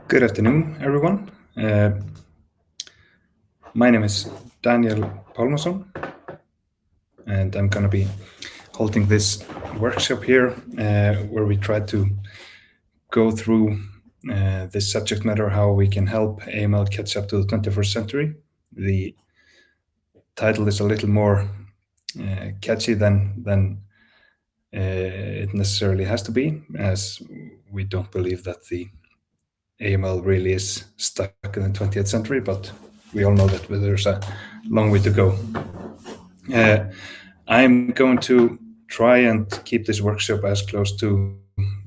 Good afternoon, everyone. My name is Daniel Palmason, and I'm going to be holding this workshop here where we try to go through this subject matter, how we can help AML catch up to the 21st century. The title is a little more catchy than it necessarily has to be, as we don't believe that the AML really is stuck in the 20th century, but we all know that there's a long way to go. I'm going to try and keep this workshop as close to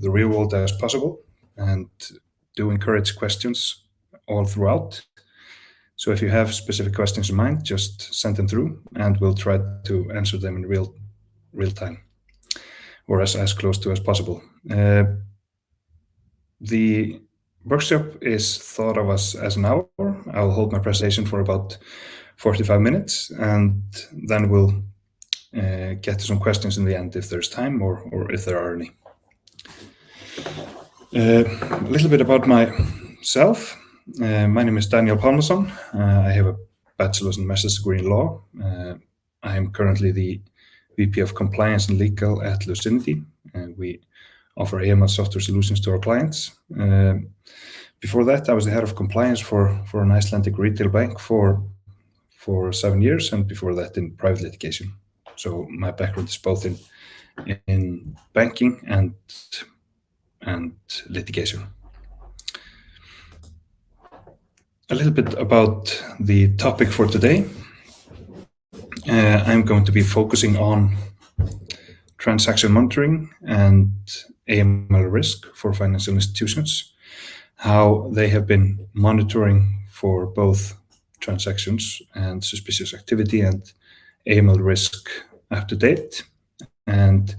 the real world as possible, and do encourage questions all throughout. So if you have specific questions in mind, just send them through and we'll try to answer them in real time, or as close to as possible. The workshop is thought of as an hour. I'll hold my presentation for about 45 minutes, and then we'll get to some questions in the end if there's time or if there are any. A little bit about myself. My name is Daniel Palmason. I have a bachelor's and master's degree in law. I am currently the VP of Compliance and Legal at Lucinity. We offer AML software solutions to our clients. Before that, I was the head of compliance for an Icelandic retail bank for 7 years, and before that in private litigation. So my background is both in banking and litigation. A little bit about the topic for today. I'm going to be focusing on transaction monitoring and AML risk for financial institutions, how they have been monitoring for both transactions and suspicious activity and AML risk up to date, and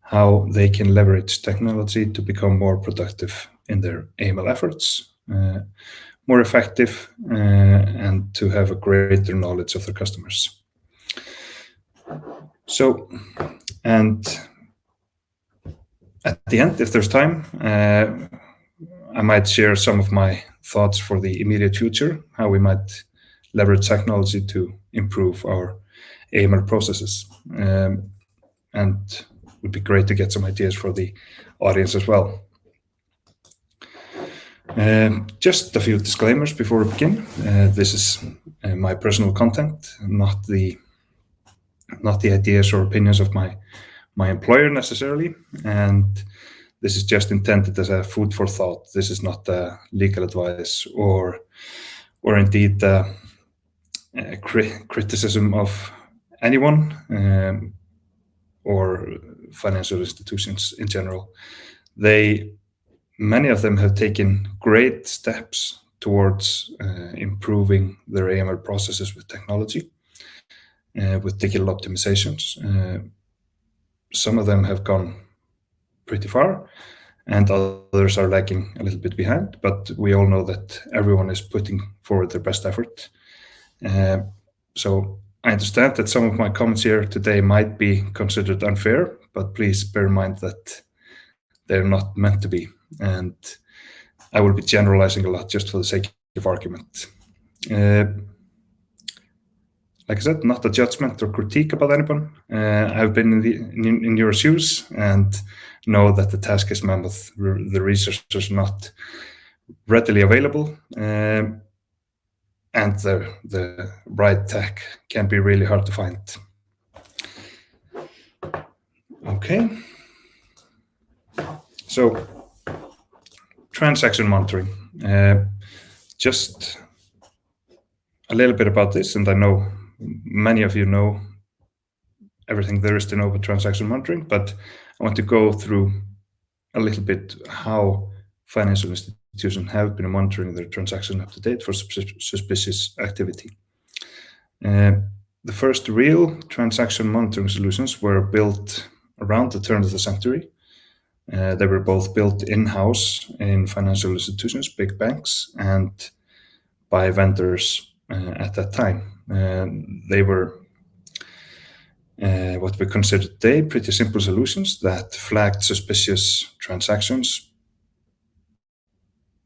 how they can leverage technology to become more productive in their AML efforts, more effective, and to have a greater knowledge of their customers. So, and at the end, if there's time, I might share some of my thoughts for the immediate future, how we might leverage technology to improve our AML processes. And it would be great to get some ideas for the audience as well. Just a few disclaimers before we begin. This is my personal content, not the ideas or opinions of my employer necessarily, and this is just intended as a food for thought. This is not legal advice or indeed criticism of anyone or financial institutions in general. Many of them have taken great steps towards improving their AML processes with technology, with digital optimizations. Some of them have gone pretty far, and others are lagging a little bit behind, but we all know that everyone is putting forward their best effort. So I understand that some of my comments here today might be considered unfair, but please bear in mind that they're not meant to be, and I will be generalizing a lot just for the sake of argument. Like I said, not a judgment or critique about anyone. I've been in your shoes and know that the task is mammoth. The resources are not readily available, and the right tech can be really hard to find. Okay. So, transaction monitoring. Just a little bit about this, and I know many of you know everything there is to know about transaction monitoring, but I want to go through a little bit how financial institutions have been monitoring their transactions up to date for suspicious activity. The first real transaction monitoring solutions were built around the turn of the century. They were both built in-house in financial institutions, big banks, and by vendors at that time. They were what we consider today pretty simple solutions that flagged suspicious transactions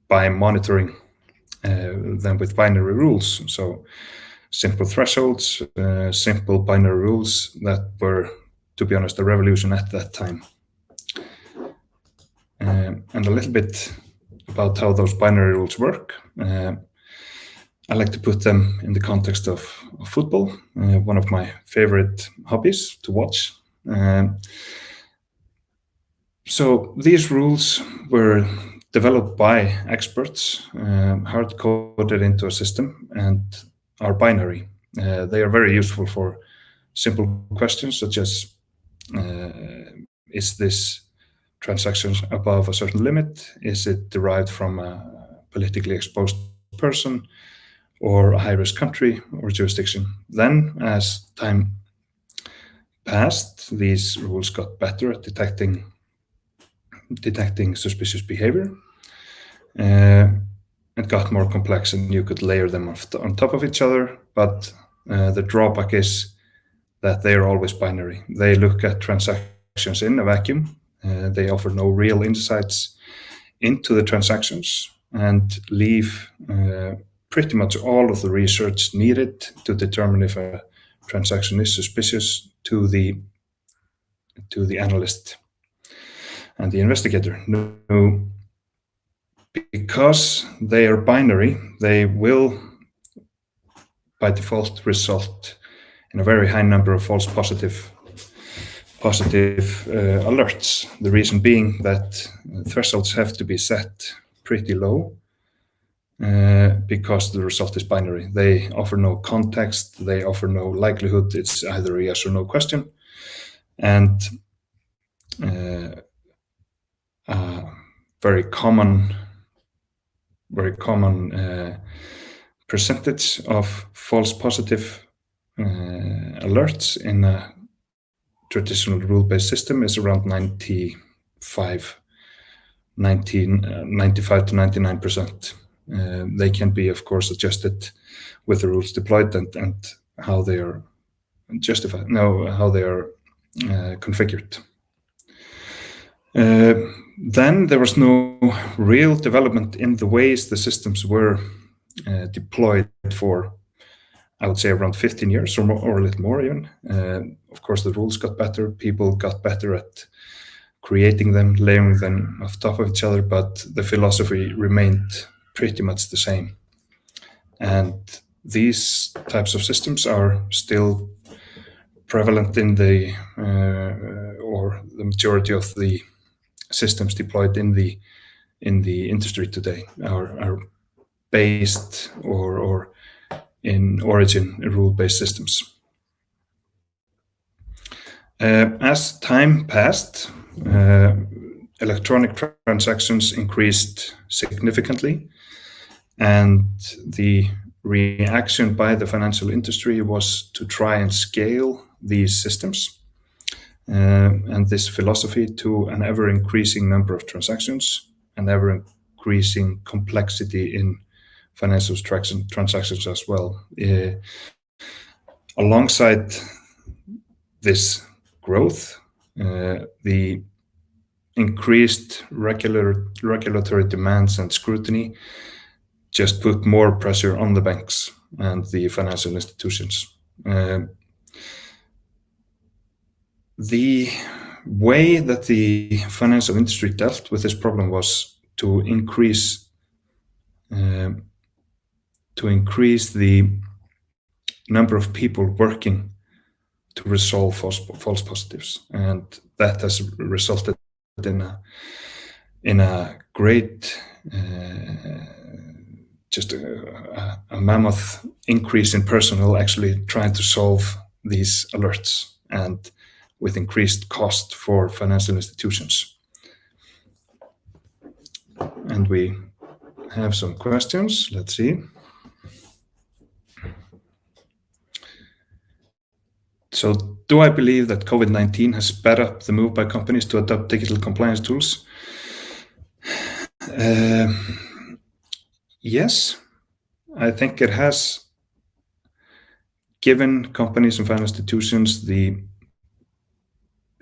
by monitoring them with binary rules. So simple thresholds, simple binary rules that were, to be honest, a revolution at that time. And a little bit about how those binary rules work. I like to put them in the context of football, one of my favorite hobbies to watch. So these rules were developed by experts, hard-coded into a system, and are binary. They are very useful for simple questions such as, is this transaction above a certain limit? Is it derived from a politically exposed person or a high-risk country or jurisdiction? Then, as time passed, these rules got better at detecting suspicious behavior. It got more complex, and you could layer them on top of each other. But the drawback is that they are always binary. They look at transactions in a vacuum. They offer no real insights into the transactions and leave pretty much all of the research needed to determine if a transaction is suspicious to the analyst and the investigator. No, because they are binary, they will by default result in a very high number of false positive alerts. The reason being that thresholds have to be set pretty low because the result is binary. They offer no context, they offer no likelihood. It's either a yes or no question. And very common percentage of false positive alerts in a traditional rule-based system is around 95 to 99%. They can be, of course, adjusted with the rules deployed and how they are configured. Then there was no real development in the ways the systems were deployed for, I would say, around 15 years or a little more even. Of course, the rules got better. People got better at creating them, layering them on top of each other, but the philosophy remained pretty much the same. And these types of systems are still prevalent in the majority of the systems deployed in the industry today are based or in origin rule-based systems. As time passed, electronic transactions increased significantly, and the reaction by the financial industry was to try and scale these systems and this philosophy to an ever-increasing number of transactions and ever-increasing complexity in financial transactions as well. Alongside this growth, the increased regulatory demands and scrutiny just put more pressure on the banks and the financial institutions. The way that the financial industry dealt with this problem was to increase the number of people working to resolve false positives, and that has resulted in a great a mammoth increase in personnel actually trying to solve these alerts, and with increased cost for financial institutions. And we have some questions. Let's see. So, do I believe that COVID-19 has sped up the move by companies to adopt digital compliance tools? Yes, I think it has given companies and financial institutions the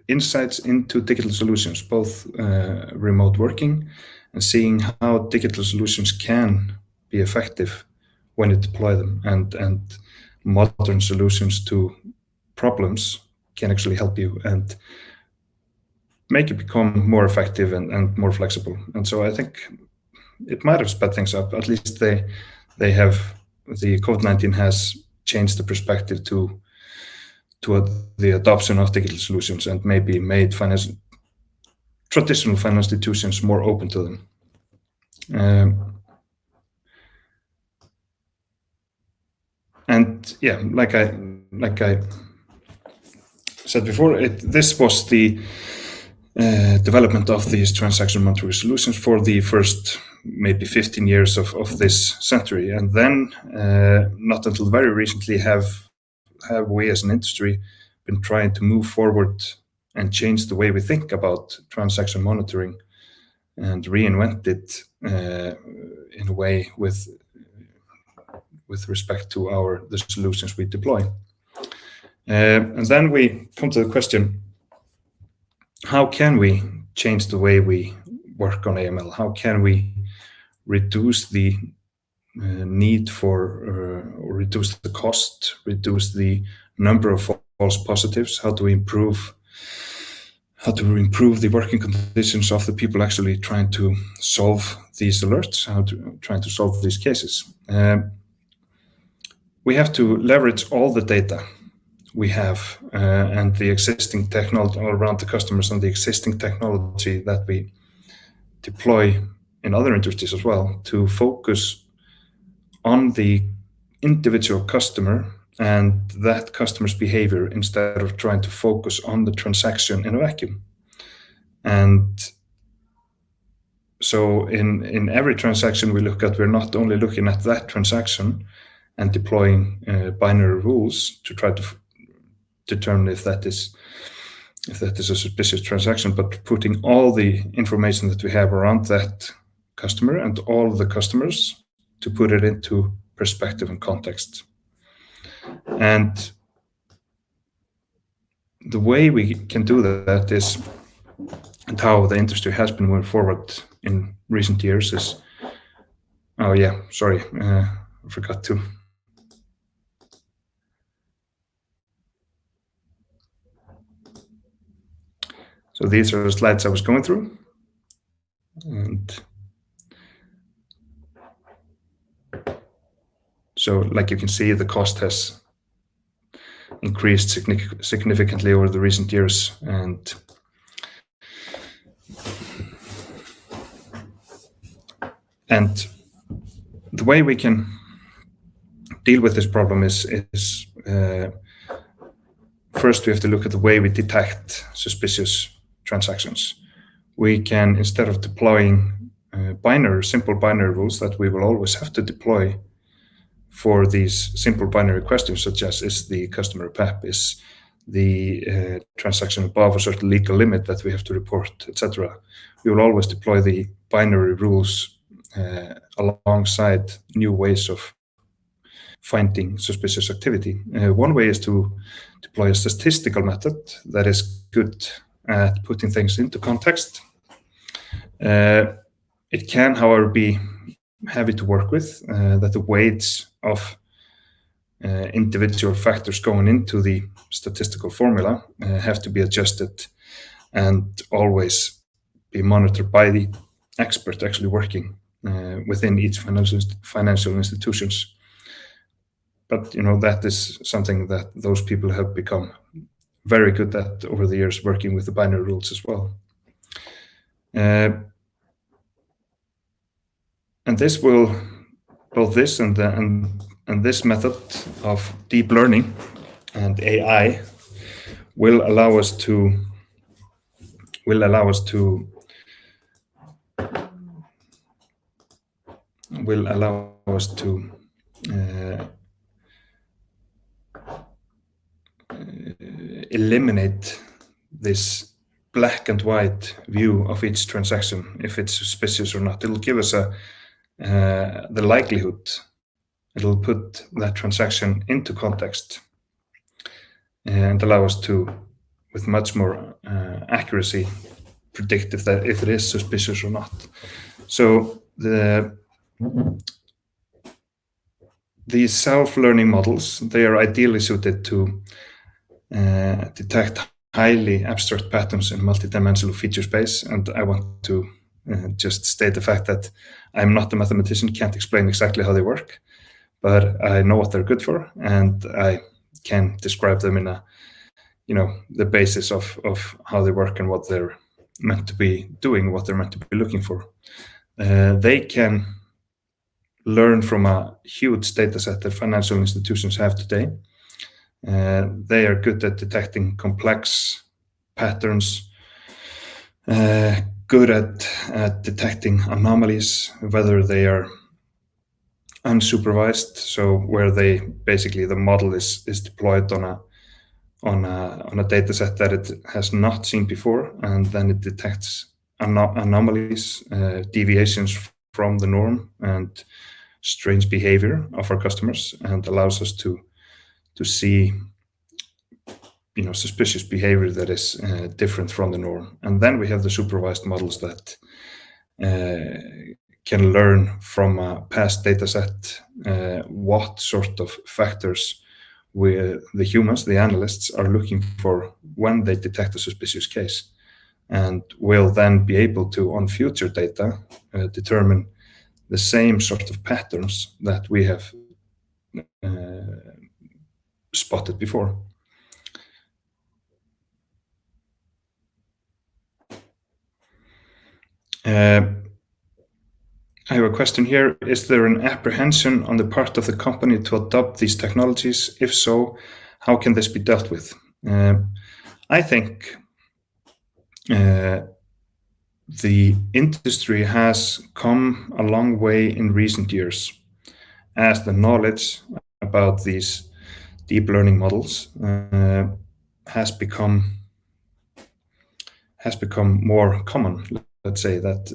insights into digital solutions, both remote working and seeing how digital solutions can be effective when you deploy them, and modern solutions to problems can actually help you and make you become more effective and more flexible. And so I think it might have sped things up. At least they have, the COVID-19 has changed the perspective to the adoption of digital solutions and maybe made traditional financial institutions more open to them. And yeah, like I said before, this was the development of these transaction monitoring solutions for the first maybe 15 years of this century, and then not until very recently have we as an industry been trying to move forward and change the way we think about transaction monitoring and reinvent it in a way with respect to the solutions we deploy. And then we come to the question, how can we change the way we work on AML? How can we reduce the need for, or reduce the cost, reduce the number of false positives? How do we improve the working conditions of the people actually trying to solve these alerts, trying to solve these cases? We have to leverage all the data we have and the existing technology all around the customers and the existing technology that we deploy in other industries as well, to focus on the individual customer and that customer's behavior instead of trying to focus on the transaction in a vacuum. And so in every transaction we look at, we're not only looking at that transaction and deploying binary rules to try to determine if that is a suspicious transaction, but putting all the information that we have around that customer and all of the customers to put it into perspective and context. And the way we can do that is, and how the industry has been moving forward in recent years is, I forgot to. So these are the slides I was going through. And so like you can see, the cost has increased significantly over the recent years. And the way we can deal with this problem is first we have to look at the way we detect suspicious transactions. We can, instead of deploying simple binary rules that we will always have to deploy for these simple binary questions, such as, is the customer PEP, is the transaction above a certain legal limit that we have to report, etc. We will always deploy the binary rules alongside new ways of finding suspicious activity. One way is to deploy a statistical method that is good at putting things into context. It can, however, be heavy to work with, that the weights of individual factors going into the statistical formula have to be adjusted and always be monitored by the expert actually working within each financial institutions. But that is something that those people have become very good at over the years, working with the binary rules as well. And this will, both this and this method of deep learning and AI will allow us to eliminate this black and white view of each transaction, if it's suspicious or not. It'll give us the likelihood it'll put that transaction into context and allow us to, with much more accuracy, predict if it is suspicious or not. So these self-learning models, they are ideally suited to detect highly abstract patterns in multidimensional feature space. And I want to just state the fact that I'm not a mathematician, can't explain exactly how they work, but I know what they're good for, and I can describe them in the basis of how they work and what they're meant to be doing, what they're meant to be looking for. They can learn from a huge data set that financial institutions have today. They are good at detecting complex patterns, good at detecting anomalies, whether they are unsupervised, so where the model is deployed on a data set that it has not seen before, and then it detects anomalies, deviations from the norm, and strange behavior of our customers, and allows us to see suspicious behavior that is different from the norm. And then we have the supervised models that can learn from a past data set what sort of factors the humans, the analysts, are looking for when they detect a suspicious case, and will then be able to, on future data, determine the same sort of patterns that we have spotted before. I have a question here. Is there an apprehension on the part of the company to adopt these technologies? If so, how can this be dealt with? I think the industry has come a long way in recent years as the knowledge about these deep learning models has become more common. Let's say that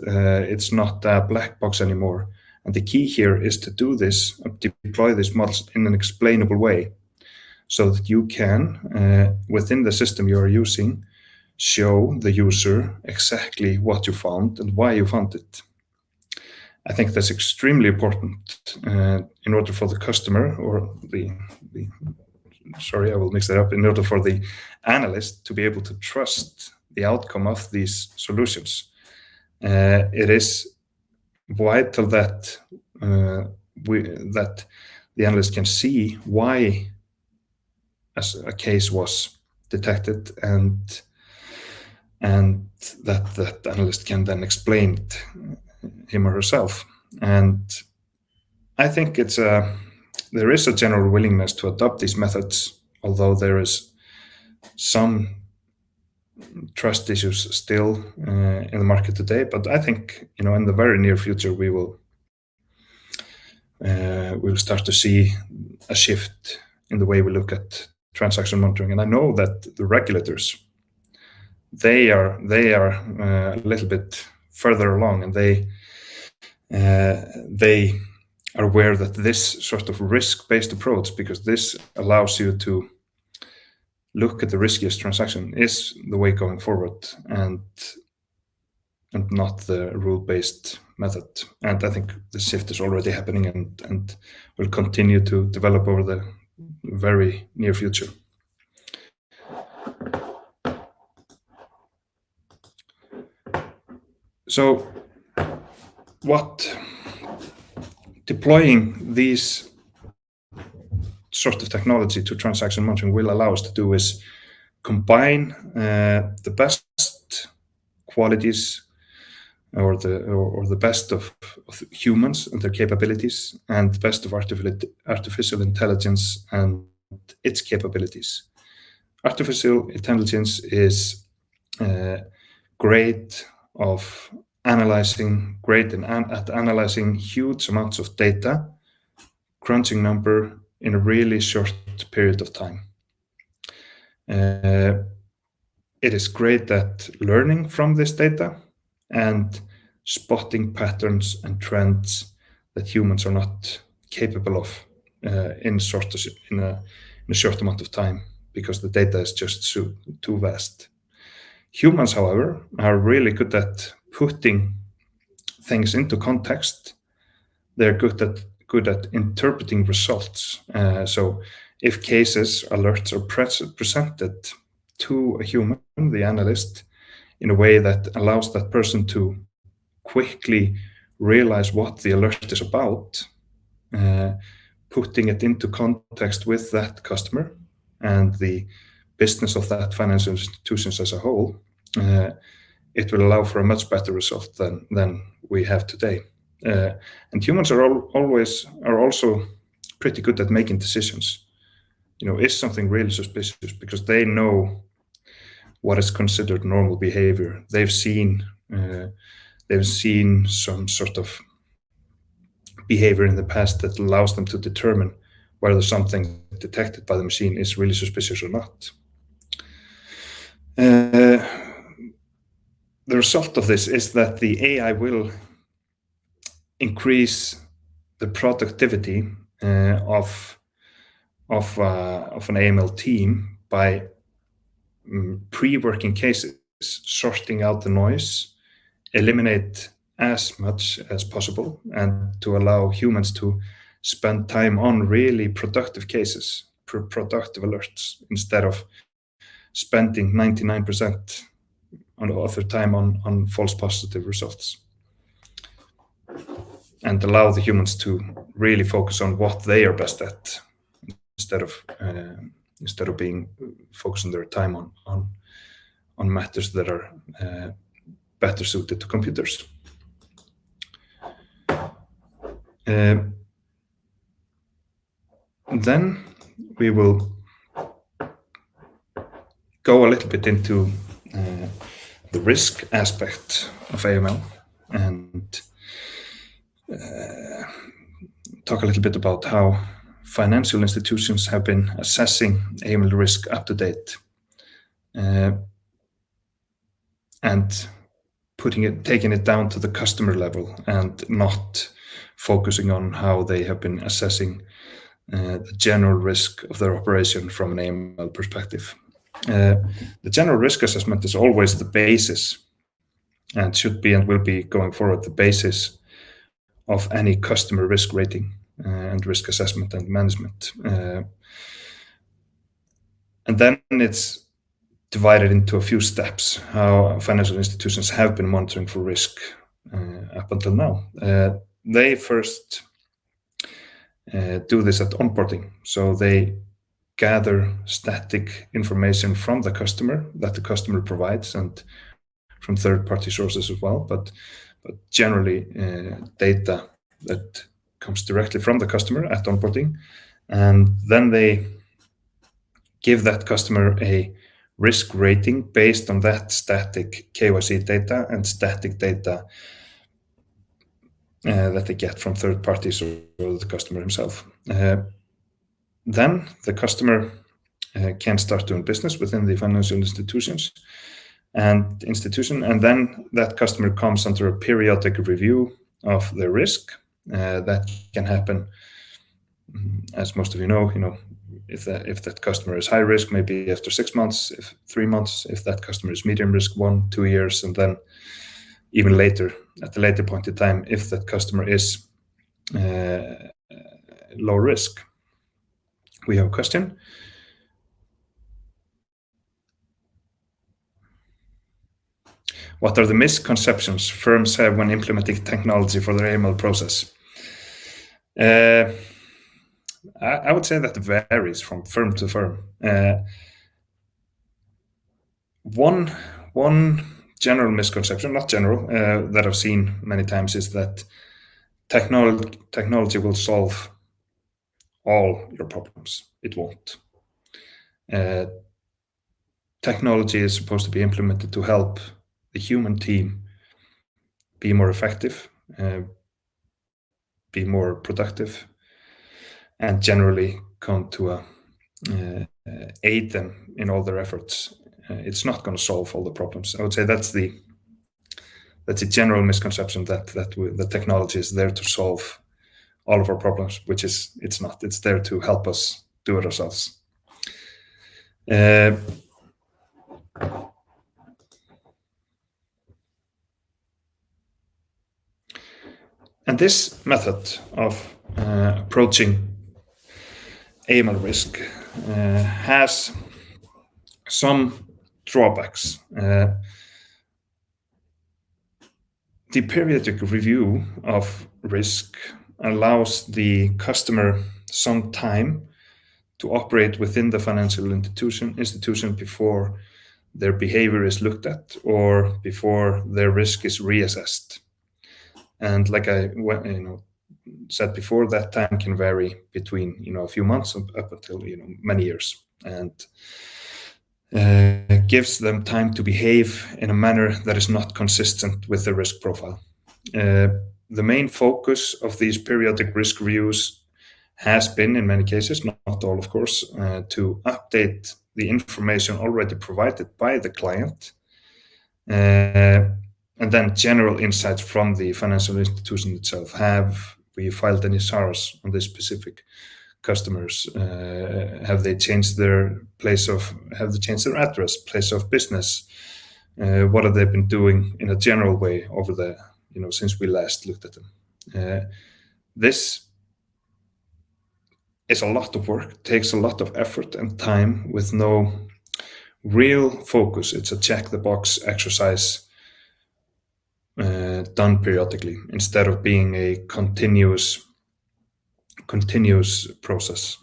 it's not a black box anymore. And the key here is to do this, deploy these models in an explainable way, so that you can, within the system you are using, show the user exactly what you found and why you found it. I think that's extremely important in order for the customer or I will mix that up, in order for the analyst to be able to trust the outcome of these solutions. It is vital that that the analyst can see why a case was detected, and that analyst can then explain it him or herself. And I think there is a general willingness to adopt these methods, although there is some trust issues still in the market today. But I think in the very near future we will start to see a shift in the way we look at transaction monitoring. And I know that the regulators, they are a little bit further along, and they are aware that this sort of risk-based approach, because this allows you to look at the riskiest transaction, is the way going forward, and not the rule-based method. And I think the shift is already happening and will continue to develop over the very near future. So what deploying these sort of technology to transaction monitoring will allow us to do is combine the best qualities or the best of humans and their capabilities, and the best of artificial intelligence and its capabilities. Artificial intelligence is great at analyzing huge amounts of data, crunching number in a really short period of time. It is great at learning from this data and spotting patterns and trends that humans are not capable of in a short amount of time, because the data is just too vast. Humans, however, are really good at putting things into context. They're good at interpreting results. So if cases, alerts are presented to a human, the analyst, in a way that allows that person to quickly realize what the alert is about, putting it into context with that customer and the business of that financial institutions as a whole, it will allow for a much better result than we have today. And humans are also pretty good at making decisions. Is something really suspicious? Because they know what is considered normal behavior. They've seen some sort of behavior in the past that allows them to determine whether something detected by the machine is really suspicious or not. The result of this is that the AI will increase the productivity of an AML team by pre-working cases, sorting out the noise, eliminate as much as possible, and to allow humans to spend time on really productive cases, productive alerts, instead of spending 99% of their time on false positive results, and allow the humans to really focus on what they are best at, instead of being focusing their time on matters that are better suited to computers. Then we will go a little bit into the risk aspect of AML, and talk a little bit about how financial institutions have been assessing AML risk up to date, and taking it down to the customer level, and not focusing on how they have been assessing the general risk of their operation from an AML perspective. The general risk assessment is always the basis, and should be and will be going forward the basis of any customer risk rating and risk assessment and management. And then it's divided into a few steps, how financial institutions have been monitoring for risk up until now. They first do this at onboarding. So they gather static information from the customer that the customer provides, and from third-party sources as well, but generally data that comes directly from the customer at onboarding. And then they give that customer a risk rating based on that static KYC data and static data that they get from third parties or the customer himself. Then the customer can start doing business within the financial institution, and then that customer comes under a periodic review of their risk. That can happen, as most of you know, if that customer is high risk, maybe after 6 months, if 3 months, if that customer is medium risk, 1-2 years, and then even later, at a later point in time, if that customer is low risk. We have a question. What are the misconceptions firms have when implementing technology for their AML process? I would say that it varies from firm to firm. One general misconception, not general, that I've seen many times, is that technology will solve all your problems. It won't. Technology is supposed to be implemented to help the human team be more effective, be more productive, and generally come to aid them in all their efforts. It's not going to solve all the problems. I would say that's a general misconception, that the technology is there to solve all of our problems, which it's not. It's there to help us do it ourselves. And this method of approaching AML risk has some drawbacks. The periodic review of risk allows the customer some time to operate within the financial institution before their behavior is looked at or before their risk is reassessed. And like I said before, that time can vary between a few months up until many years, and gives them time to behave in a manner that is not consistent with the risk profile. The main focus of these periodic risk reviews has been, in many cases, not all, of course, to update the information already provided by the client, and then general insights from the financial institution itself. Have we filed any SARs on this specific customers? Have they changed their address, place of business? What have they been doing in a general way over since we last looked at them? This is a lot of work, takes a lot of effort and time with no real focus. It's a check the box exercise done periodically instead of being a continuous process.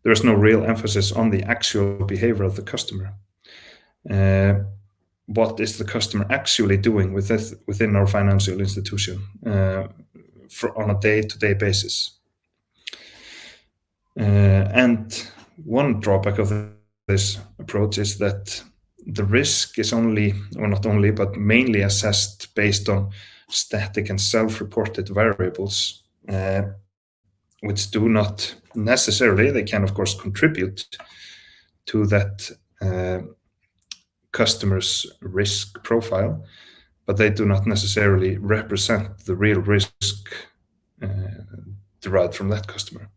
There is no real emphasis on the actual behavior of the customer. What is the customer actually doing within our financial institution on a day-to-day basis? And one drawback of this approach is that the risk is not only, but mainly assessed based on static and self-reported variables, which do not necessarily, they can of course contribute to that customer's risk profile, but they do not necessarily represent the real risk derived from that customer.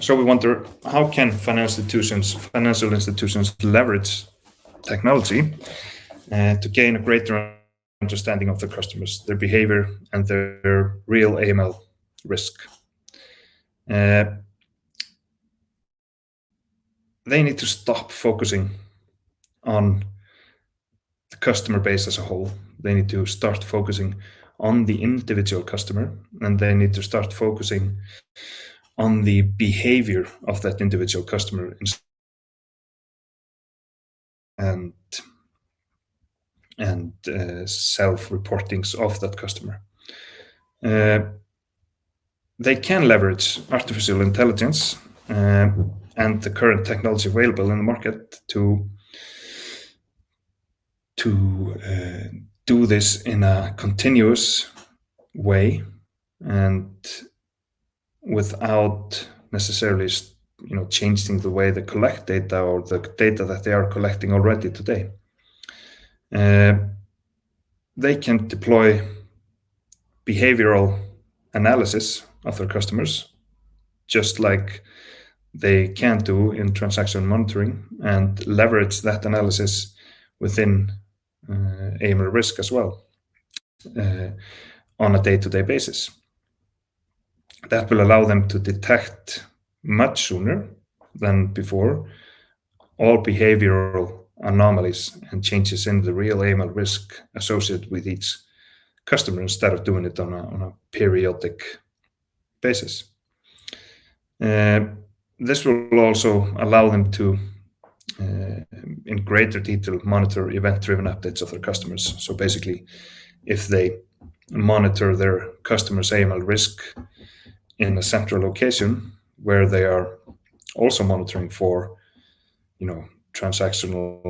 So we wonder, how can financial institutions leverage technology to gain a greater understanding of their customers, their behavior, and their real AML risk? They need to stop focusing on the customer base as a whole. They need to start focusing on the individual customer, and they need to start focusing on the behavior of that individual customer and self-reportings of that customer. They can leverage artificial intelligence and the current technology available in the market to do this in a continuous way and without necessarily changing the way they collect data or the data that they are collecting already today. They can deploy behavioral analysis of their customers, just like they can do in transaction monitoring, and leverage that analysis within AML risk as well on a day-to-day basis. That will allow them to detect much sooner than before all behavioral anomalies and changes in the real AML risk associated with each customer, instead of doing it on a periodic basis. This will also allow them to, in greater detail, monitor event-driven updates of their customers. So basically, if they monitor their customers' AML risk in a central location where they are also monitoring for, transactional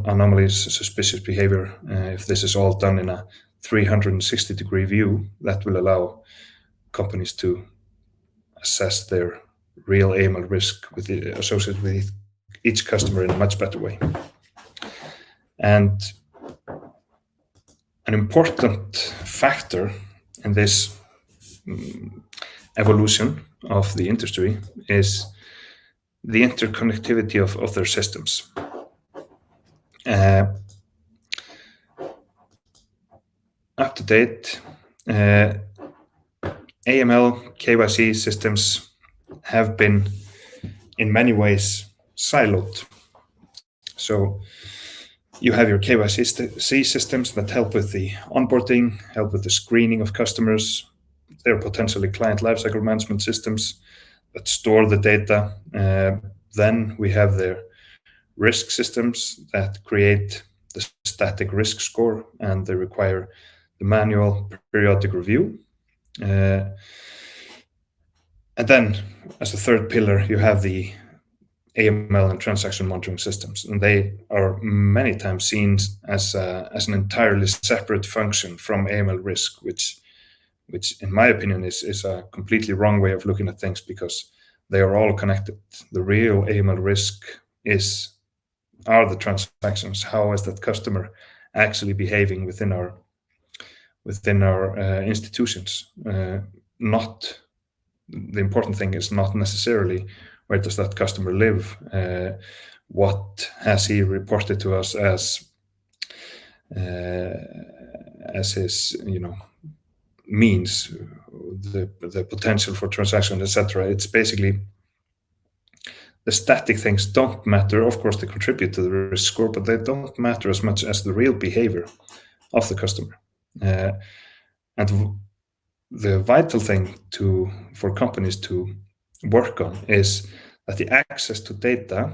anomalies, suspicious behavior, if this is all done in a 360-degree view, that will allow companies to assess their real AML risk associated with each customer in a much better way. And an important factor in this evolution of the industry is the interconnectivity of their systems. Up to date, AML KYC systems have been in many ways siloed. So you have your KYC systems that help with the onboarding, help with the screening of customers. They're potentially client lifecycle management systems that store the data. Then we have their risk systems that create the static risk score, and they require the manual periodic review. And then, as a third pillar, you have the AML and transaction monitoring systems, and they are many times seen as an entirely separate function from AML risk, which in my opinion is a completely wrong way of looking at things, because they are all connected. The real AML risk are the transactions. How is that customer actually behaving within our institutions? Not the important thing is not necessarily where does that customer live, what has he reported to us as his means, the potential for transaction, etc. It's basically the static things don't matter. Of course, they contribute to the risk score, but they don't matter as much as the real behavior of the customer. And the vital thing for companies to work on is that the access to data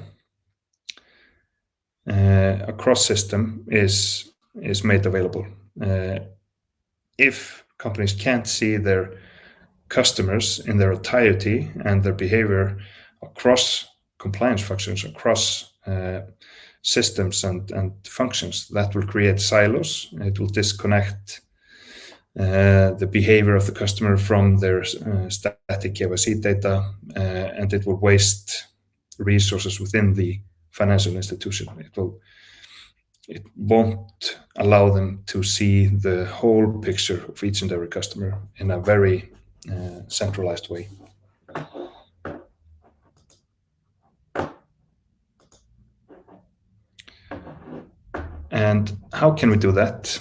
across system is made available. If companies can't see their customers in their entirety and their behavior across compliance functions, across systems and functions, that will create silos. It will disconnect the behavior of the customer from their static KYC data, and it will waste resources within the financial institution. It won't allow them to see the whole picture of each and every customer in a very centralized way. And how can we do that?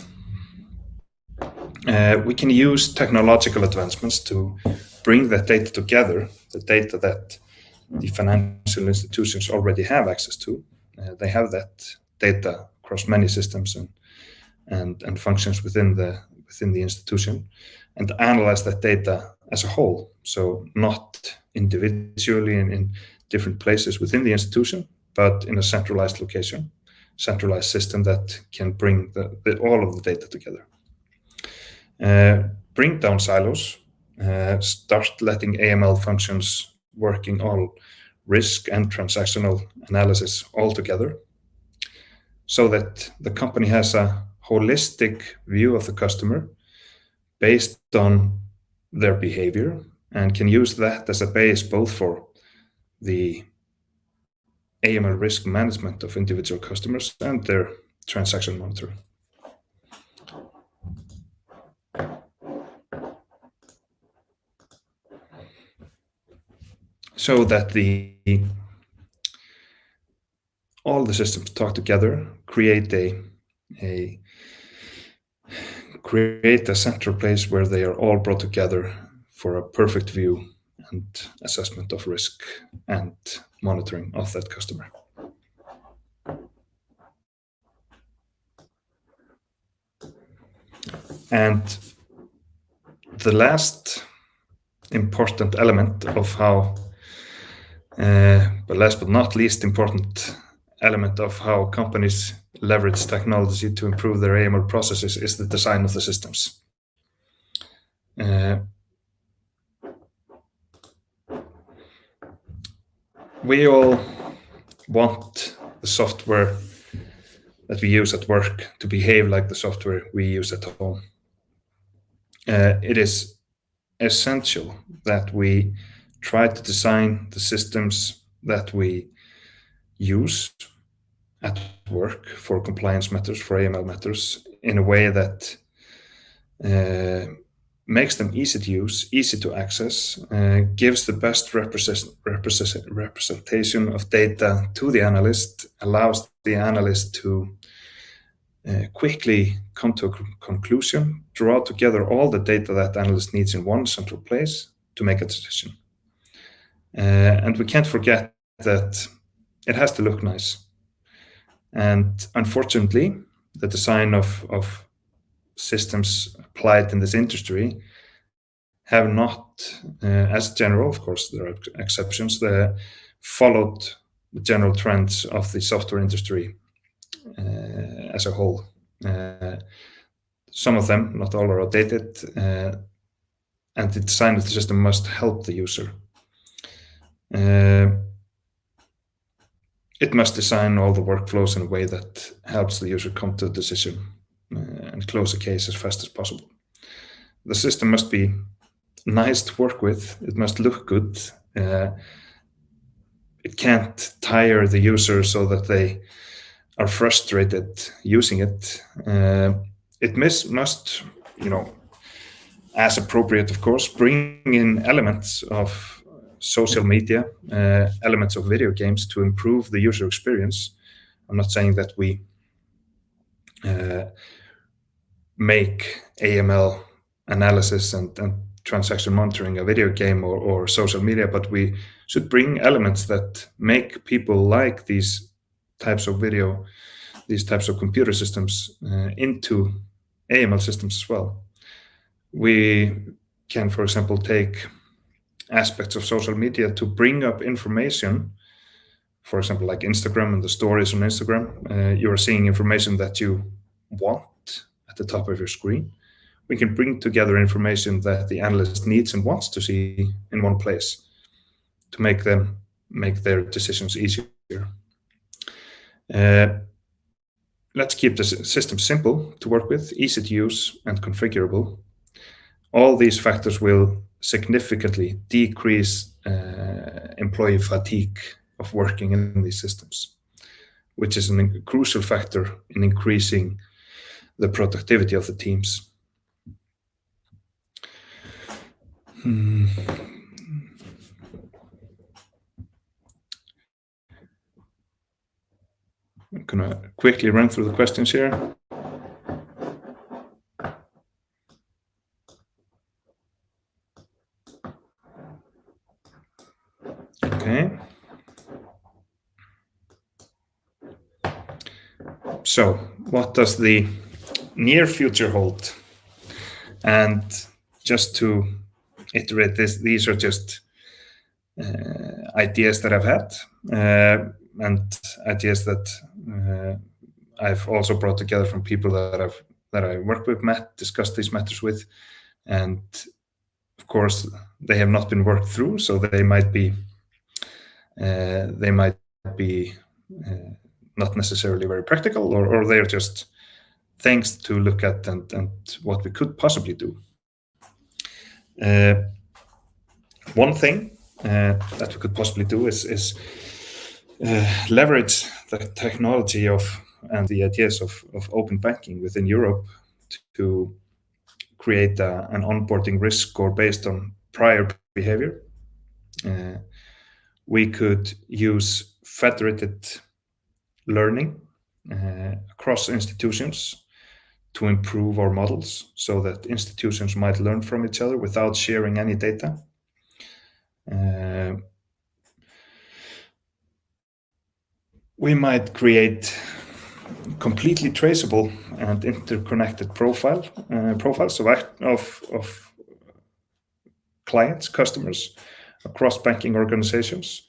We can use technological advancements to bring that data together, the data that the financial institutions already have access to. They have that data across many systems and functions within the institution, and analyze that data as a whole. So not individually in different places within the institution, but in a centralized location, centralized system that can bring all of the data together. Bring down silos, start letting AML functions working all risk and transactional analysis all together, so that the company has a holistic view of the customer based on their behavior, and can use that as a base both for the AML risk management of individual customers and their transaction monitoring. So that all the systems talk together, create a central place where they are all brought together for a perfect view and assessment of risk and monitoring of that customer. And the last important element of how, but last but not least important element of how companies leverage technology to improve their AML processes is the design of the systems. We all want the software that we use at work to behave like the software we use at home. It is essential that we try to design the systems that we use at work for compliance matters, for AML matters, in a way that makes them easy to use, easy to access, gives the best representation of data to the analyst, allows the analyst to quickly come to a conclusion, draw together all the data that analyst needs in one central place to make a decision. And we can't forget that it has to look nice. And unfortunately, the design of systems applied in this industry have not, as general, of course, there are exceptions, followed the general trends of the software industry as a whole. Some of them, not all, are outdated, and the design of the system must help the user. It must design all the workflows in a way that helps the user come to a decision and close a case as fast as possible. The system must be nice to work with. It must look good. It can't tire the user so that they are frustrated using it. It must, as appropriate, of course, bring in elements of social media, elements of video games to improve the user experience. I'm not saying that we make AML analysis and transaction monitoring a video game or social media, but we should bring elements that make people like these types of computer systems into AML systems as well. We can, for example, take aspects of social media to bring up information, for example, like Instagram and the stories on Instagram. You are seeing information that you want at the top of your screen. We can bring together information that the analyst needs and wants to see in one place to make their decisions easier. Let's keep the system simple to work with, easy to use, and configurable. All these factors will significantly decrease employee fatigue of working in these systems, which is a crucial factor in increasing the productivity of the teams. I'm going to quickly run through the questions here. Okay. So, what does the near future hold? And just to iterate this, these are just ideas that I've had and ideas that I've also brought together from people that I work with, discussed these matters with, and of course they have not been worked through, so they might be not necessarily very practical, or they're just things to look at and what we could possibly do. One thing that we could possibly do is leverage the technology and the ideas of open banking within Europe to create an onboarding risk score based on prior behavior. We could use federated learning across institutions to improve our models so that institutions might learn from each other without sharing any data. We might create completely traceable and interconnected profiles of clients, customers across banking organizations.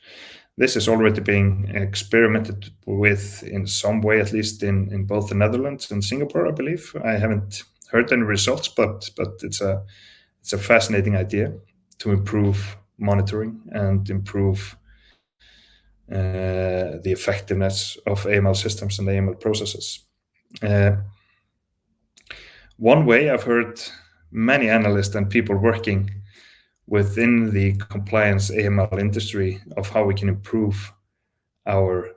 This is already being experimented with in some way, at least in both the Netherlands and Singapore, I believe. I haven't heard any results, but it's a fascinating idea to improve monitoring and improve the effectiveness of AML systems and AML processes. One way I've heard many analysts and people working within the compliance AML industry of how we can improve our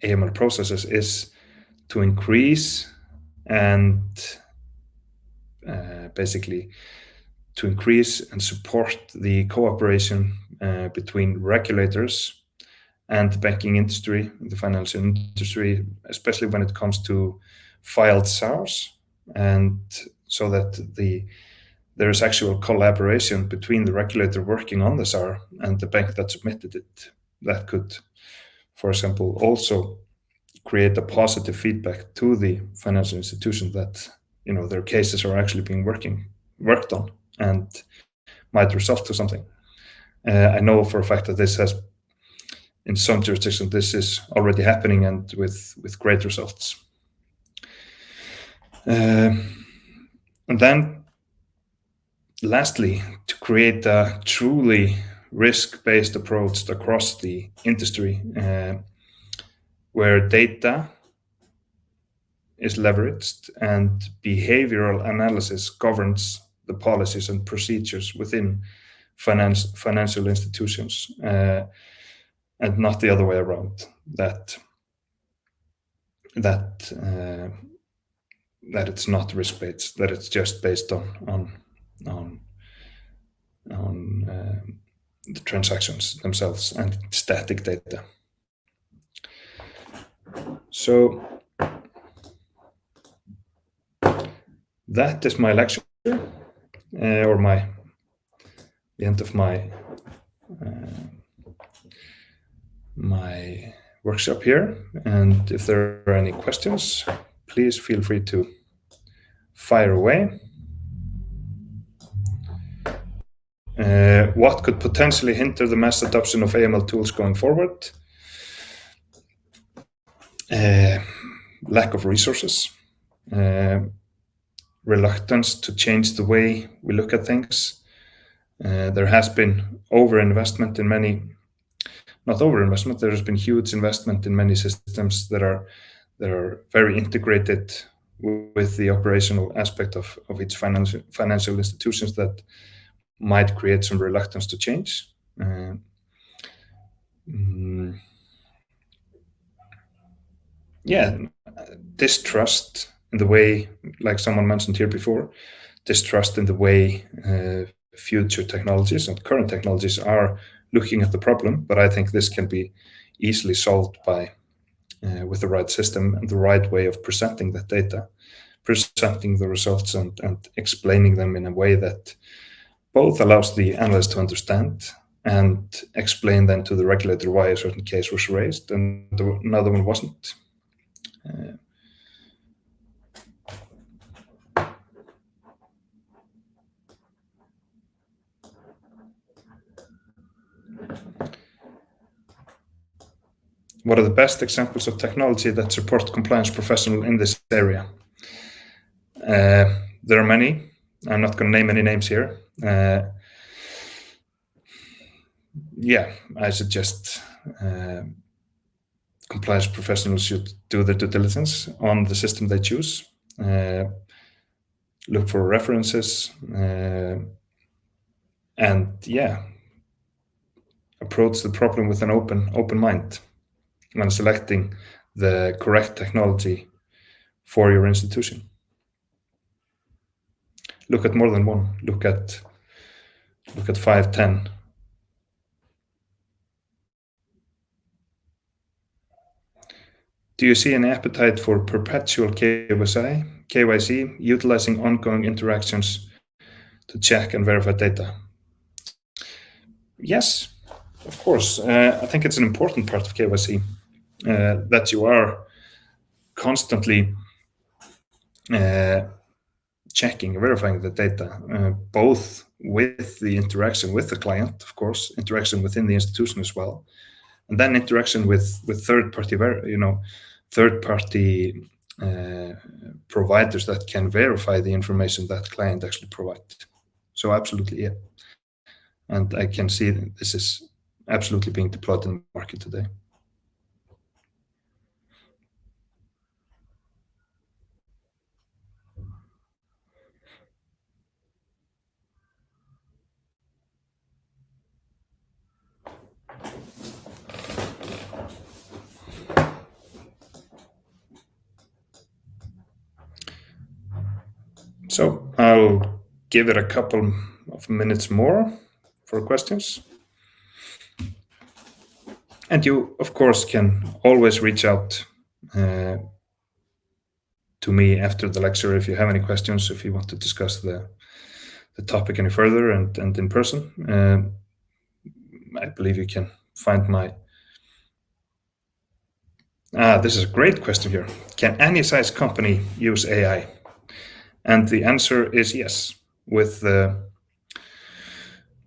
AML processes is to increase and basically to increase and support the cooperation between regulators and the banking industry, the financial industry, especially when it comes to filed SARs, and so that there is actual collaboration between the regulator working on the SAR and the bank that submitted it. That could, for example, also create a positive feedback to the financial institution that their cases are actually being worked on and might result to something. I know for a fact that this has, in some jurisdictions, this is already happening and with great results. And then, lastly, to create a truly risk-based approach across the industry, where data is leveraged and behavioral analysis governs the policies and procedures within financial institutions, and not the other way around. That it's not risk-based, that it's just based on the transactions themselves and static data. So that is my lecture, or the end of my workshop here. And if there are any questions, please feel free to fire away. What could potentially hinder the mass adoption of AML tools going forward? Lack of resources, reluctance to change the way we look at things. There has been overinvestment in many, not overinvestment, there has been huge investment in many systems that are very integrated with the operational aspect of each financial institutions that might create some reluctance to change. Distrust in the way, like someone mentioned here before, distrust in the way future technologies and current technologies are looking at the problem. But I think this can be easily solved by with the right system and the right way of presenting that data, presenting the results and explaining them in a way that both allows the analyst to understand and explain then to the regulator why a certain case was raised and another one wasn't. What are the best examples of technology that support compliance professionals in this area? There are many. I'm not going to name any names here. I suggest compliance professionals should do their due diligence on the system they choose, look for references, and approach the problem with an open mind when selecting the correct technology for your institution. Look at more than one. Look at 5, 10. Do you see an appetite for perpetual KYC, utilizing ongoing interactions to check and verify data? Yes, of course. I think it's an important part of KYC, that you are constantly checking and verifying the data, both with the interaction with the client, of course, interaction within the institution as well, and then interaction with third-party providers that can verify the information that client actually provides. So absolutely, yeah. And I can see that this is absolutely being deployed in the market today. So I'll give it a couple of minutes more for questions. And you, of course, can always reach out to me after the lecture if you have any questions, if you want to discuss the topic any further and in person. I believe you can find my... this is a great question here. Can any size company use AI? And the answer is yes, with the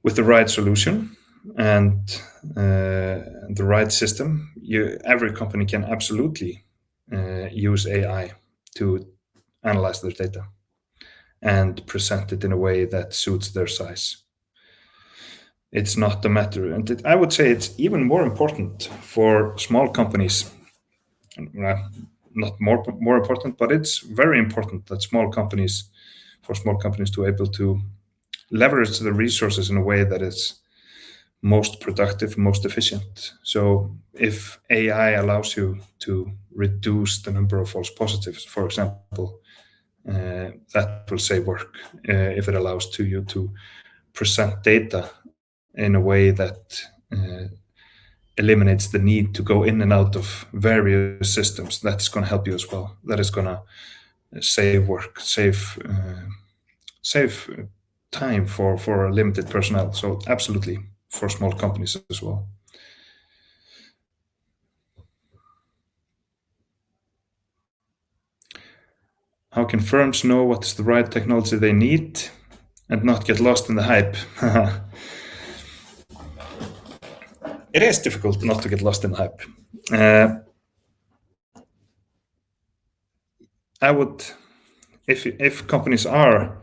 right solution and the right system. Every company can absolutely use AI to analyze their data and present it in a way that suits their size. It's not a matter, and I would say it's even more important for small companies. Not more important, but it's very important that small companies to able to leverage the resources in a way that is most productive, most efficient. So if AI allows you to reduce the number of false positives, for example, that will save work. If it allows you to present data in a way that eliminates the need to go in and out of various systems, that's going to help you as well. That is going to save work, save time for limited personnel. So absolutely for small companies as well. How can firms know what is the right technology they need and not get lost in the hype? It is difficult not to get lost in the hype. I would, if companies are,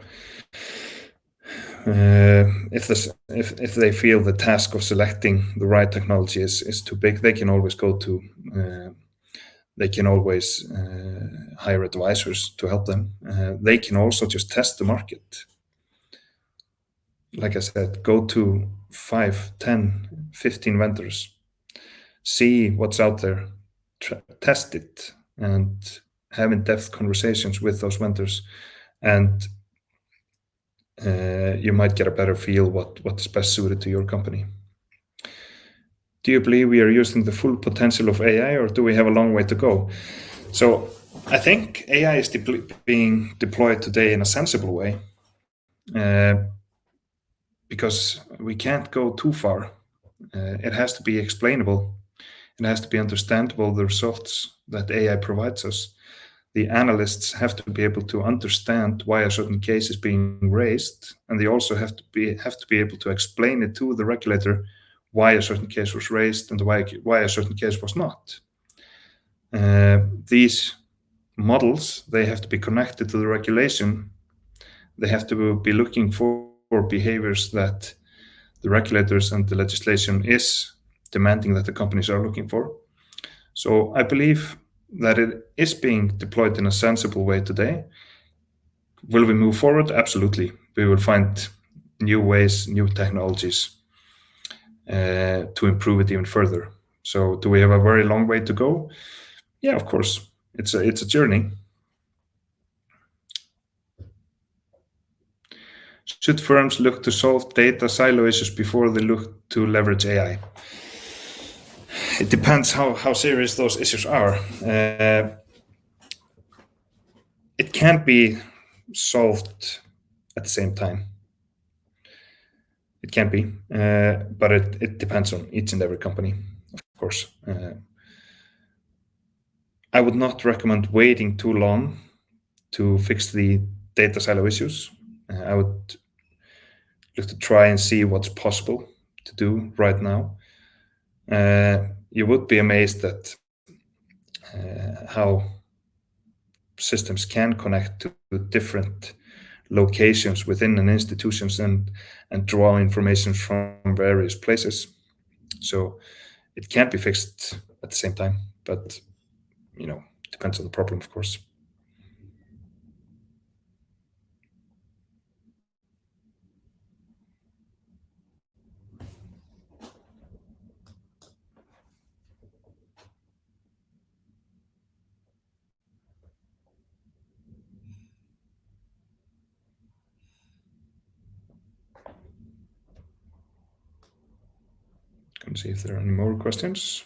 if they feel the task of selecting the right technology is too big, they can always hire advisors to help them. They can also just test the market. Like I said, go to 5, 10, 15 vendors, see what's out there, test it, and have in-depth conversations with those vendors, and you might get a better feel what is best suited to your company. Do you believe we are using the full potential of AI, or do we have a long way to go? So I think AI is being deployed today in a sensible way, because we can't go too far. It has to be explainable. It has to be understandable, the results that AI provides us. The analysts have to be able to understand why a certain case is being raised, and they also have to be able to explain it to the regulator why a certain case was raised and why a certain case was not. These models, they have to be connected to the regulation. They have to be looking for behaviors that the regulators and the legislation is demanding that the companies are looking for. So I believe that it is being deployed in a sensible way today. Will we move forward? Absolutely. We will find new ways, new technologies to improve it even further. So do we have a very long way to go? Yeah, of course. It's a journey. Should firms look to solve data silo issues before they look to leverage AI? It depends how serious those issues are. It can't be solved at the same time. It can be, but it depends on each and every company, of course. I would not recommend waiting too long to fix the data silo issues. I would look to try and see what's possible to do right now. You would be amazed at how systems can connect to different locations within an institutions and draw information from various places. So it can't be fixed at the same time, but depends on the problem, of course. can see if there are any more questions.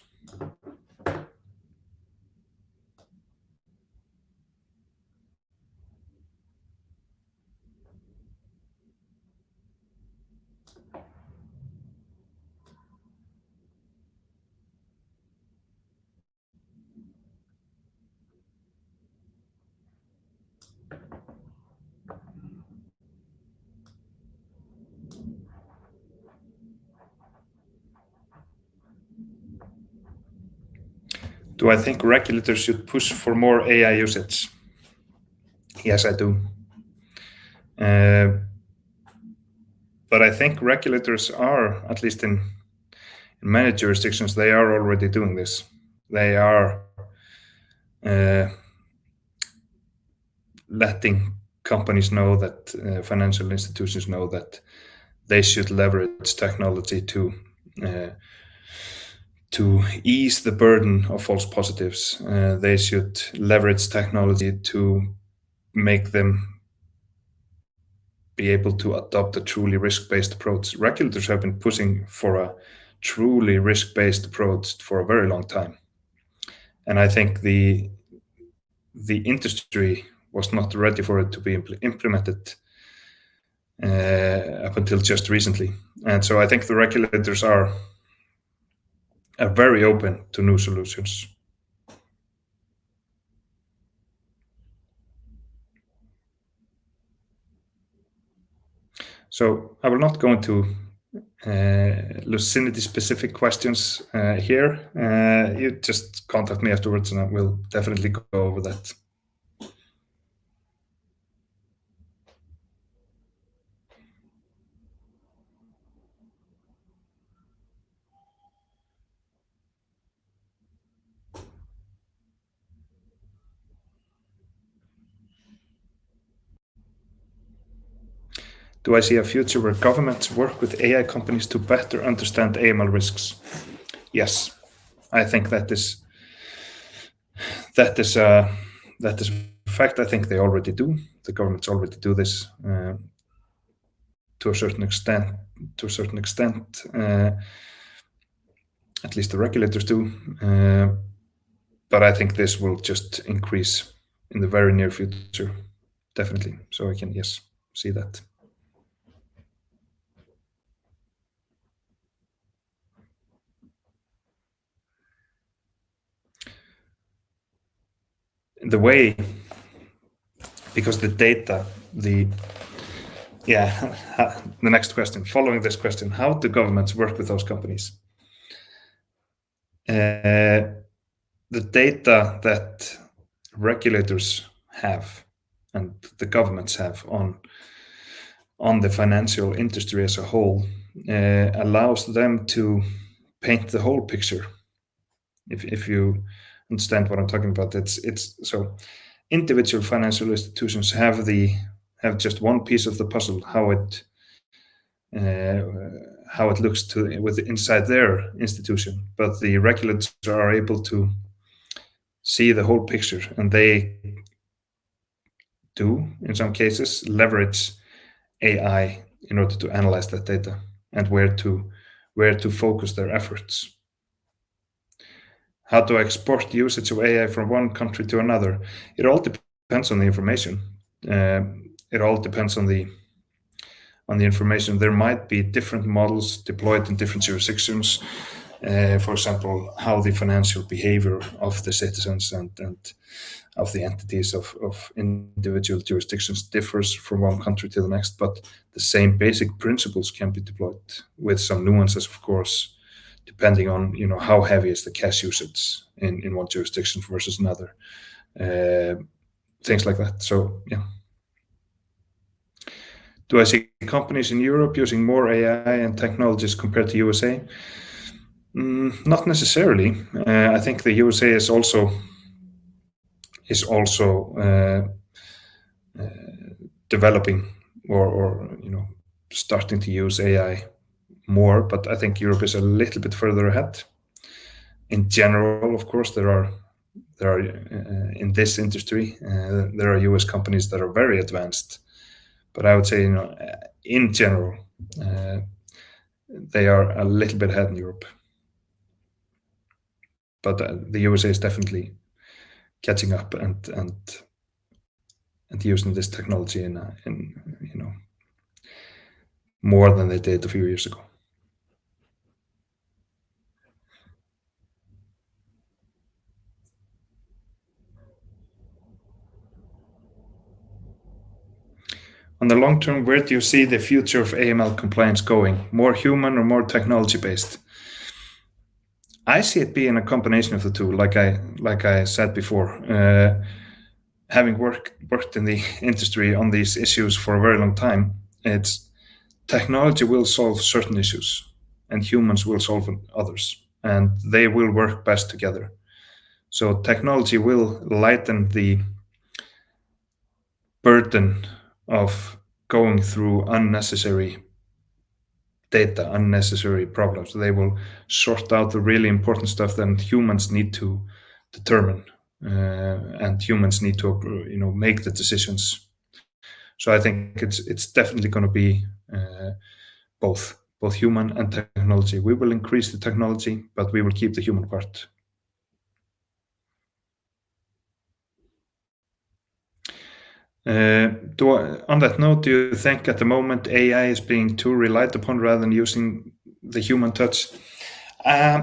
Do I think regulators should push for more AI usage? Yes, I do. But I think regulators are, at least in many jurisdictions, they are already doing this. They are letting companies know that financial institutions know that they should leverage technology to ease the burden of false positives. They should leverage technology to make them be able to adopt a truly risk-based approach. Regulators have been pushing for a truly risk-based approach for a very long time. And I think the industry was not ready for it to be implemented up until just recently. And so I think the regulators are very open to new solutions. So I will not go into Lucinity specific questions here. You just contact me afterwards and I will definitely go over that. Do I see a future where governments work with AI companies to better understand AML risks? Yes, I think that is a fact. I think they already do. The governments already do this to a certain extent. At least the regulators do. But I think this will just increase in the very near future, definitely. So I can, yes, see that. The way, because the data, the next question, following this question, how do governments work with those companies? The data that regulators have and the governments have on the financial industry as a whole allows them to paint the whole picture. If you understand what I'm talking about, it's so individual financial institutions have just one piece of the puzzle, how it looks with inside their institution, but the regulators are able to see the whole picture, and they do, in some cases, leverage AI in order to analyze that data and where to focus their efforts. How to export usage of AI from one country to another? It all depends on the information. It all depends on the information. There might be different models deployed in different jurisdictions. For example, how the financial behavior of the citizens and of the entities of individual jurisdictions differs from one country to the next, but the same basic principles can be deployed with some nuances, of course, depending on how heavy is the cash usage in one jurisdiction versus another. Things like that. So yeah. Do I see companies in Europe using more AI and technologies compared to USA? Not necessarily. I think the USA is also developing or starting to use AI more, but I think Europe is a little bit further ahead. In general, of course, there are in this industry there are US companies that are very advanced, but I would say in general they are a little bit ahead in Europe. but the USA is definitely catching up and using this technology in more than they did a few years ago. On the long term, where do you see the future of AML compliance going? More human or more technology based? I see it being a combination of the two. Like I said before, having worked in the industry on these issues for a very long time, it's technology will solve certain issues, and humans will solve others, and they will work best together. So technology will lighten the burden of going through unnecessary data, unnecessary problems. They will sort out the really important stuff that humans need to determine, and humans need to make the decisions. So I think it's definitely going to be both human and technology. We will increase the technology, but we will keep the human part. On that note, do you think at the moment AI is being too relied upon rather than using the human touch? I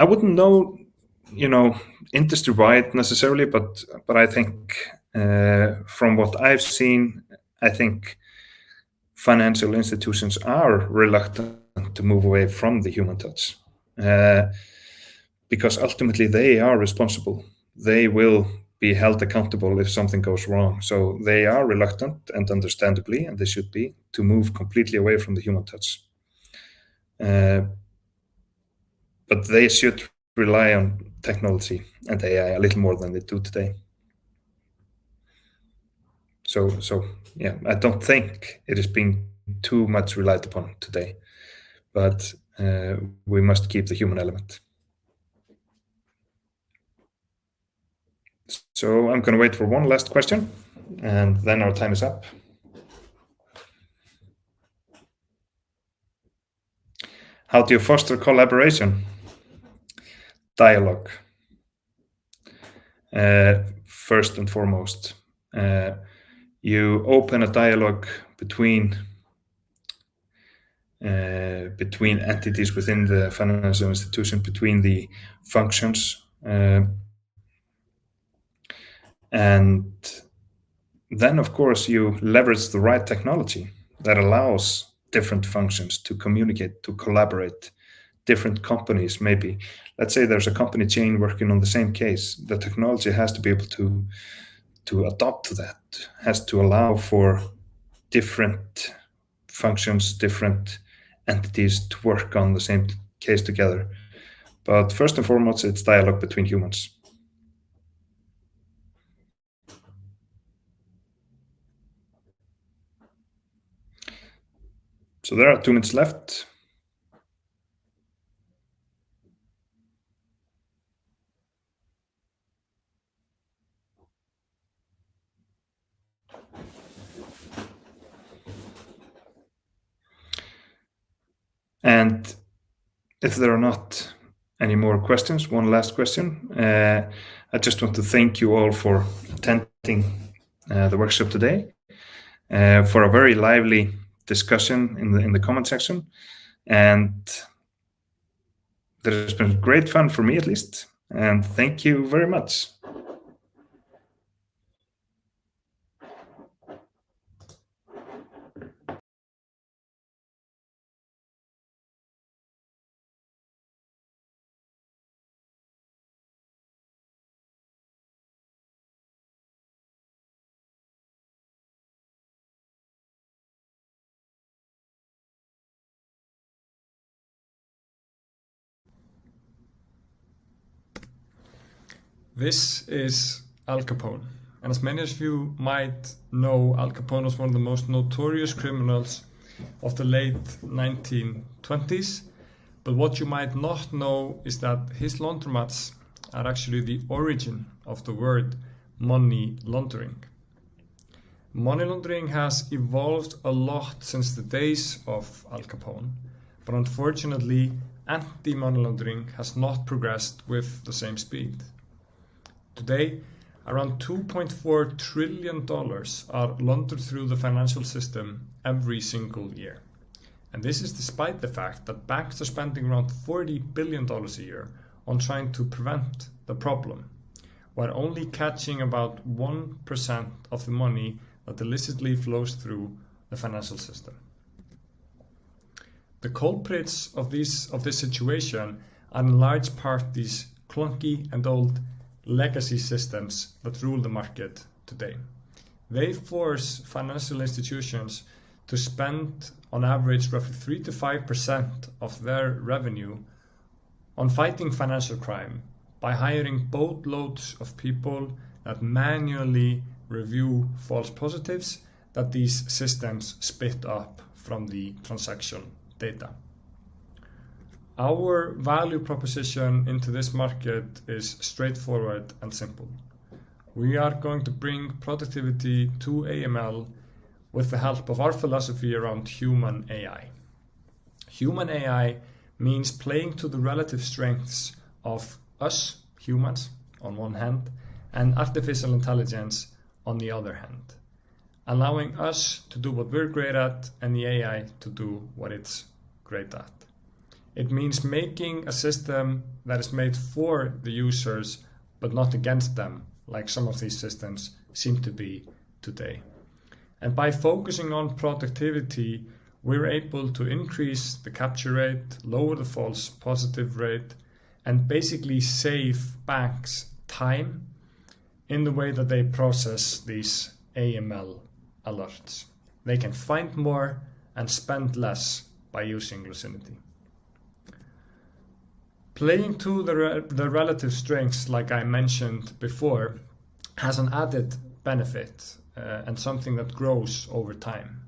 wouldn't know, industry-wide necessarily, but I think from what I've seen, I think financial institutions are reluctant to move away from the human touch, because ultimately they are responsible. They will be held accountable if something goes wrong. So they are reluctant, and understandably, and they should be, to move completely away from the human touch. But they should rely on technology and AI a little more than they do today. So yeah, I don't think it is being too much relied upon today, but we must keep the human element. So I'm going to wait for one last question, and then our time is up. How do you foster collaboration? Dialogue. First and foremost, you open a dialogue between entities within the financial institution, between the functions, and then of course you leverage the right technology that allows different functions to communicate, to collaborate. Different companies, maybe, let's say there's a company chain working on the same case, the technology has to be able to adapt to that, has to allow for different functions, different entities to work on the same case together. But first and foremost, it's dialogue between humans. So there are 2 minutes left. And if there are not any more questions, one last question. I just want to thank you all for attending the workshop today, for a very lively discussion in the comment section. And there's been great fun for me, at least. And thank you very much. This is Al Capone, and as many of you might know, Al Capone was one of the most notorious criminals of the late 1920s, but what you might not know is that his laundromats are actually the origin of the word money laundering. Money laundering has evolved a lot since the days of Al Capone, but unfortunately anti-money laundering has not progressed with the same speed. Today, around $2.4 trillion are laundered through the financial system every single year. And this is despite the fact that banks are spending around $40 billion a year on trying to prevent the problem, while only catching about 1% of the money that illicitly flows through the financial system. The culprits of this situation are in large part these clunky and old legacy systems that rule the market today. They force financial institutions to spend on average roughly 3 to 5% of their revenue on fighting financial crime by hiring boatloads of people that manually review false positives that these systems spit up from the transaction data. Our value proposition into this market is straightforward and simple. We are going to bring productivity to AML with the help of our philosophy around human AI. Human AI means playing to the relative strengths of us, humans, on one hand, and artificial intelligence on the other hand, allowing us to do what we're great at and the AI to do what it's great at. It means making a system that is made for the users but not against them, like some of these systems seem to be today. And by focusing on productivity, we're able to increase the capture rate, lower the false positive rate, and basically save banks time in the way that they process these AML alerts. They can find more and spend less by using Lucinity. Playing to the relative strengths, like I mentioned before, has an added benefit and something that grows over time.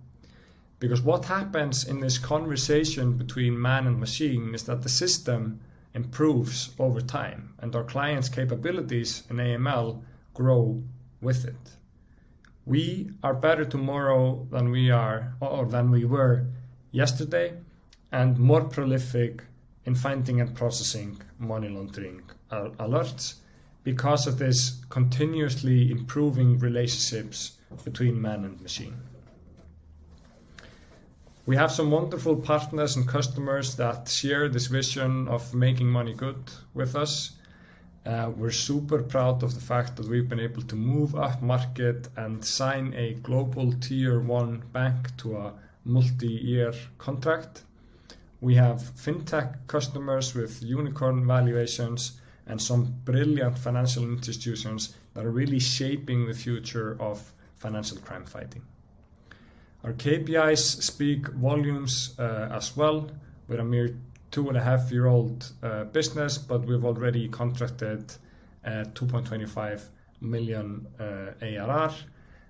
Because what happens in this conversation between man and machine is that the system improves over time and our clients' capabilities in AML grow with it. We are better tomorrow than we were yesterday, and more prolific in finding and processing money laundering alerts because of this continuously improving relationships between man and machine. We have some wonderful partners and customers that share this vision of making money good with us. We're super proud of the fact that we've been able to move up market and sign a global tier 1 bank to a multi-year contract. We have fintech customers with unicorn valuations and some brilliant financial institutions that are really shaping the future of financial crime fighting. Our KPIs speak volumes as well. We're a mere 2.5-year-old business, but we've already contracted 2.25 million ARR,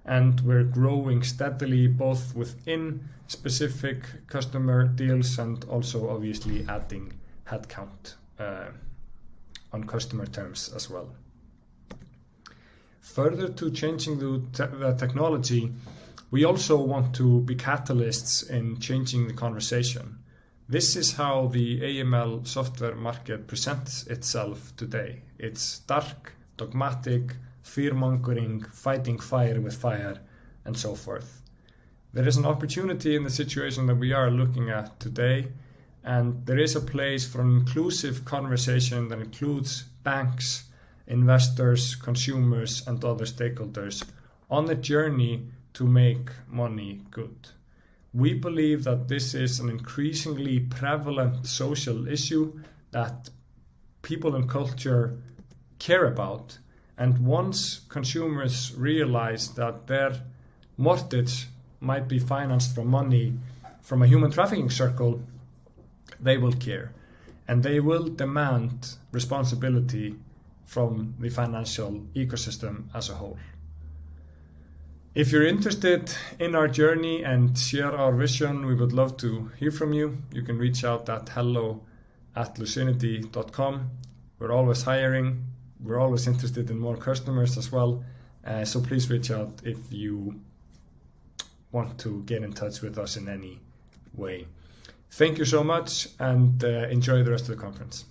and we're growing steadily both within specific customer deals and also obviously adding headcount on customer terms as well. Further to changing the technology, we also want to be catalysts in changing the conversation. This is how the AML software market presents itself today. It's dark, dogmatic, fear-mongering, fighting fire with fire, and so forth. There is an opportunity in the situation that we are looking at today, and there is a place for an inclusive conversation that includes banks, investors, consumers, and other stakeholders on the journey to make money good. We believe that this is an increasingly prevalent social issue that people and culture care about, and once consumers realize that their mortgage might be financed from money from a human trafficking circle, they will care, and they will demand responsibility from the financial ecosystem as a whole. If you're interested in our journey and share our vision, we would love to hear from you. You can reach out at hello@lucinity.com. We're always hiring. We're always interested in more customers as well. So please reach out if you want to get in touch with us in any way. Thank you so much, and enjoy the rest of the conference.